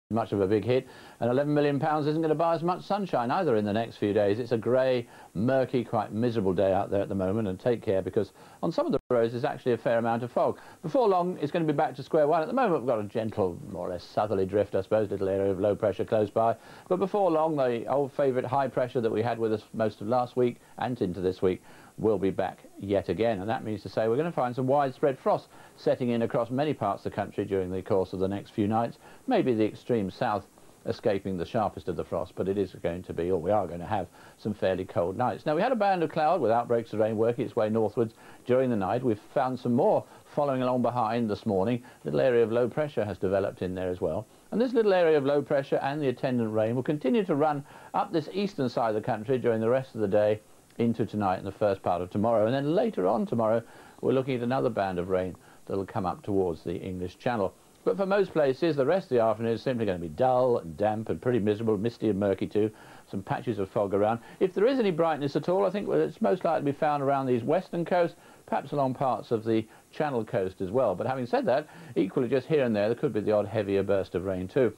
much of a big hit, and £11 million isn't going to buy as much sunshine either in the next few days. It's a grey, murky, quite miserable day out there at the moment, and take care because on some of the roads there's actually a fair amount of fog. Before long it's going to be back to square one. At the moment we've got a gentle, more or less southerly drift, I suppose, little area of low pressure close by, but before long the old favourite high pressure that we had with us most of last week and into this week will be back yet again, and that means to say we're going to find some widespread frost setting in across many parts of the country during the course of the next few nights. Maybe the extreme south escaping the sharpest of the frost, but it is going to be, or we are going to have, some fairly cold nights. Now, we had a band of cloud with outbreaks of rain working its way northwards during the night. We've found some more following along behind this morning. A little area of low pressure has developed in there as well, and this little area of low pressure and the attendant rain will continue to run up this eastern side of the country during the rest of the day into tonight and the first part of tomorrow, and then later on tomorrow we're looking at another band of rain that will come up towards the English Channel. But for most places the rest of the afternoon is simply going to be dull and damp and pretty miserable, misty and murky too, some patches of fog around. If there is any brightness at all, I think it's most likely to be found around these western coasts, perhaps along parts of the Channel coast as well. But having said that, equally just here and there could be the odd heavier burst of rain too.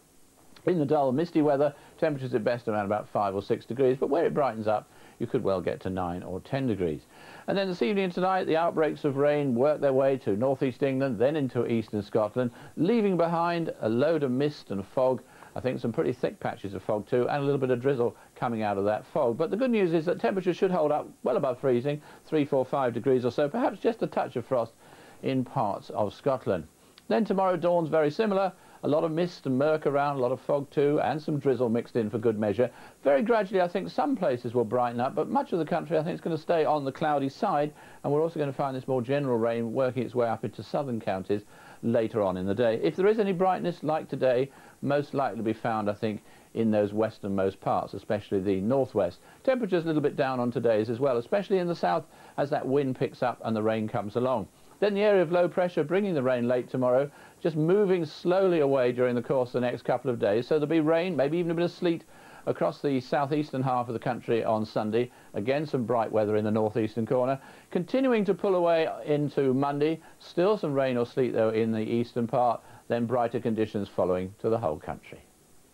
In the dull, misty weather, temperatures at best around about 5 or 6 degrees, but where it brightens up, you could well get to 9 or 10 degrees. And then this evening and tonight, the outbreaks of rain work their way to northeast England, then into eastern Scotland, leaving behind a load of mist and fog. I think some pretty thick patches of fog too, and a little bit of drizzle coming out of that fog. But the good news is that temperatures should hold up well above freezing, 3, 4, 5 degrees or so, perhaps just a touch of frost in parts of Scotland. Then tomorrow dawn's very similar. A lot of mist and murk around, a lot of fog too, and some drizzle mixed in for good measure. Very gradually I think some places will brighten up, but much of the country I think is going to stay on the cloudy side, and we're also going to find this more general rain working its way up into southern counties later on in the day. If there is any brightness like today, most likely to be found I think in those westernmost parts, especially the northwest. Temperatures a little bit down on today's as well, especially in the south as that wind picks up and the rain comes along. Then the area of low pressure bringing the rain late tomorrow, just moving slowly away during the course of the next couple of days. So there'll be rain, maybe even a bit of sleet across the southeastern half of the country on Sunday. Again, some bright weather in the northeastern corner. Continuing to pull away into Monday. Still some rain or sleet though in the eastern part. Then brighter conditions following to the whole country.